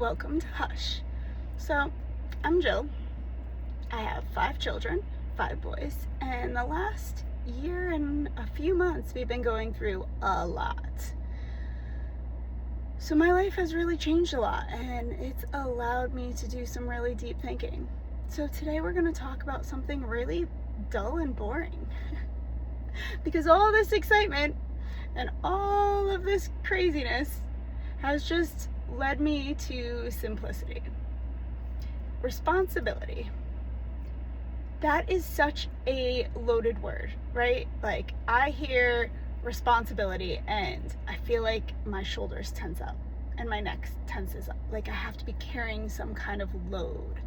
Welcome to Hush. So, I'm Jill. I have 5 children, 5 boys, and the last year and a few months we've been going through a lot. So, my life has really changed a lot, and it's allowed me to do some really deep thinking. So, today we're going to talk about something really dull and boring. Because all this excitement and all of this craziness has just led me to simplicity. Responsibility. That is such a loaded word, right? Like, I hear responsibility and I feel like my shoulders tense up and my neck tenses up. Like I have to be carrying some kind of load.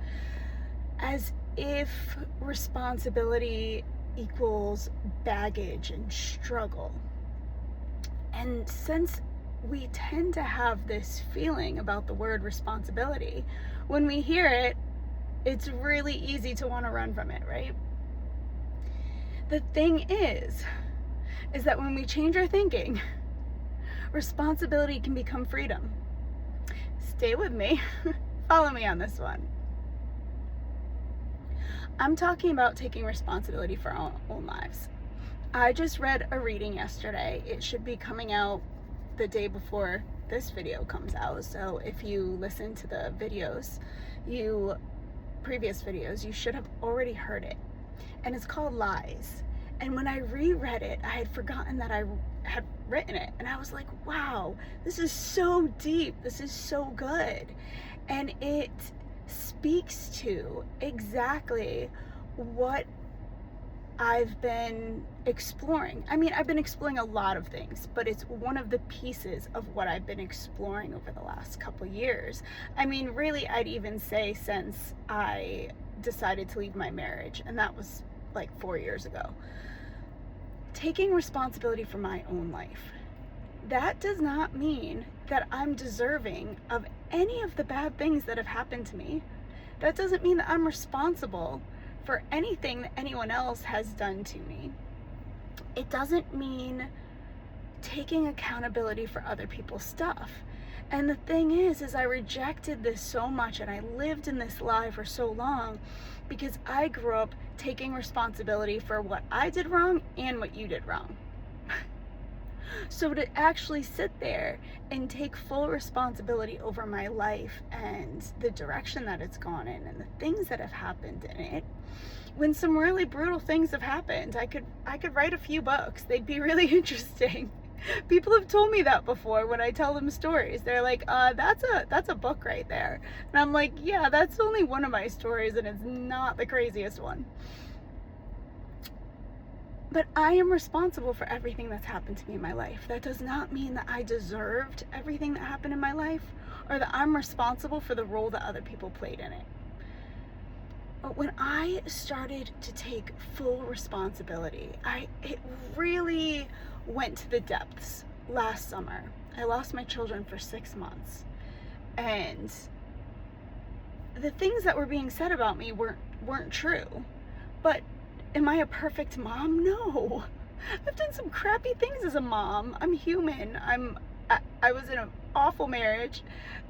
As if responsibility equals baggage and struggle. And since we tend to have this feeling about the word responsibility, when we hear it, it's really easy to want to run from it, right? The thing is that when we change our thinking, responsibility can become freedom. Stay with me. Follow me on this one. I'm talking about taking responsibility for our own lives. I just read a reading yesterday. It should be coming out the day before this video comes out. So if you listen to the previous videos, you should have already heard it. And it's called Lies. And when I reread it, I had forgotten that I had written it. And I was like, wow, this is so deep. This is so good. And it speaks to exactly what I've been exploring. I mean, I've been exploring a lot of things, but it's one of the pieces of what I've been exploring over the last couple years. I mean, really, I'd even say since I decided to leave my marriage, and that was like 4 years ago. Taking responsibility for my own life. That does not mean that I'm deserving of any of the bad things that have happened to me. That doesn't mean that I'm responsible for anything that anyone else has done to me. It doesn't mean taking accountability for other people's stuff. And the thing is I rejected this so much, and I lived in this lie for so long because I grew up taking responsibility for what I did wrong and what you did wrong. So to actually sit there and take full responsibility over my life and the direction that it's gone in and the things that have happened in it, when some really brutal things have happened, I could write a few books. They'd be really interesting. People have told me that before when I tell them stories. They're like, that's a book right there. And I'm like, yeah, that's only one of my stories, and it's not the craziest one. But I am responsible for everything that's happened to me in my life. That does not mean that I deserved everything that happened in my life, or that I'm responsible for the role that other people played in it. But when I started to take full responsibility, it really went to the depths last summer. I lost my children for 6 months. And the things that were being said about me weren't true. But am I a perfect mom? No. I've done some crappy things as a mom. I'm human. I was in an awful marriage.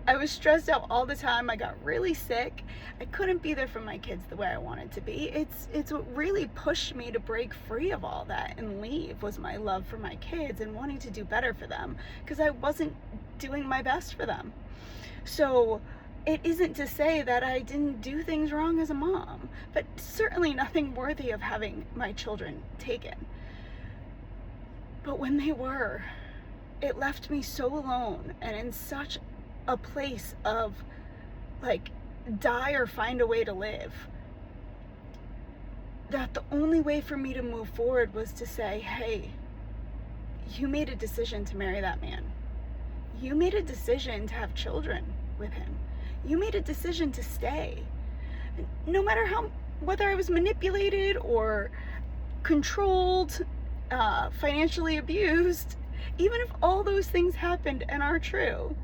I was stressed out all the time. I got really sick. I couldn't be there for my kids the way I wanted to be. It's what really pushed me to break free of all that and leave, was my love for my kids and wanting to do better for them, because I wasn't doing my best for them. So it isn't to say that I didn't do things wrong as a mom, but certainly nothing worthy of having my children taken. But when they were, it left me so alone and in such a place of like die or find a way to live, that the only way for me to move forward was to say, hey, you made a decision to marry that man. You made a decision to have children with him. You made a decision to stay. No matter whether I was manipulated or controlled, financially abused, even if all those things happened and are true,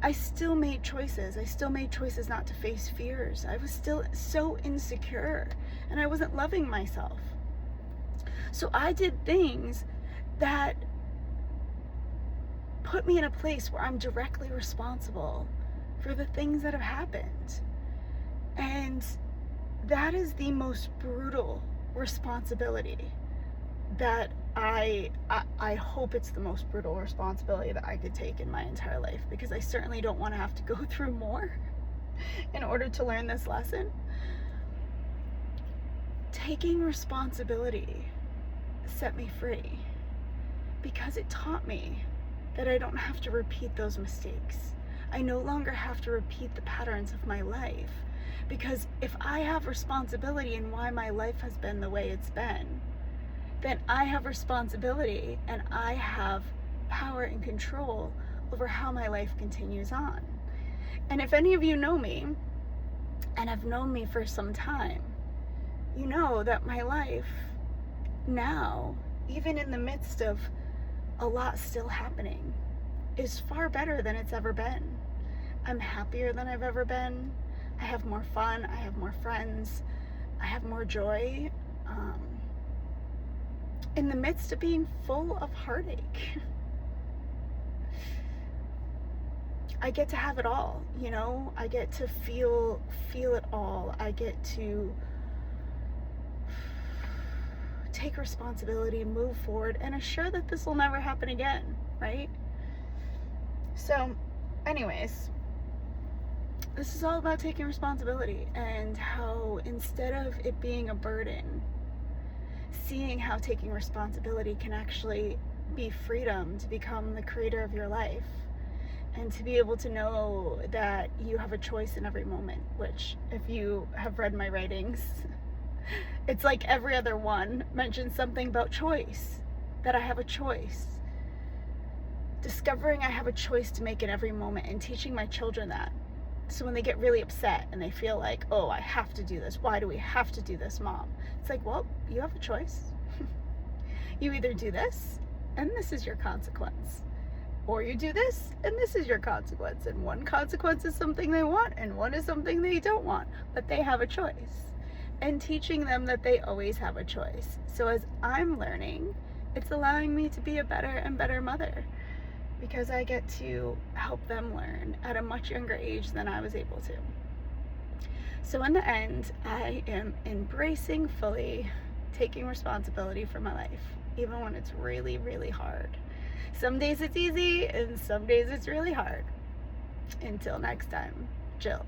I still made choices. I still made choices not to face fears. I was still so insecure and I wasn't loving myself. So I did things that put me in a place where I'm directly responsible for the things that have happened. And that is the most brutal responsibility that I hope it's the most brutal responsibility that I could take in my entire life, because I certainly don't want to have to go through more in order to learn this lesson. Taking responsibility set me free, because it taught me that I don't have to repeat those mistakes. I no longer have to repeat the patterns of my life, because if I have responsibility in why my life has been the way it's been, then I have responsibility and I have power and control over how my life continues on. And if any of you know me and have known me for some time, you know that my life now, even in the midst of a lot still happening, is far better than it's ever been. I'm happier than I've ever been. I have more fun. I have more friends. I have more joy. In the midst of being full of heartache. I get to have it all, you know? I get to feel it all. I get to take responsibility, move forward, and assure that this will never happen again, right? So, anyways, this is all about taking responsibility, and how instead of it being a burden, seeing how taking responsibility can actually be freedom to become the creator of your life, and to be able to know that you have a choice in every moment, which, if you have read my writings, it's like every other one mentions something about choice, that I have a choice. Discovering I have a choice to make in every moment, and teaching my children that. So when they get really upset and they feel like, oh, I have to do this. Why do we have to do this, Mom? It's like, well, you have a choice. You either do this, and this is your consequence. Or you do this, and this is your consequence. And one consequence is something they want, and one is something they don't want. But they have a choice. And teaching them that they always have a choice. So as I'm learning, it's allowing me to be a better and better mother, because I get to help them learn at a much younger age than I was able to. So in the end, I am embracing fully taking responsibility for my life, even when it's really, really hard. Some days it's easy, and some days it's really hard. Until next time, Jill.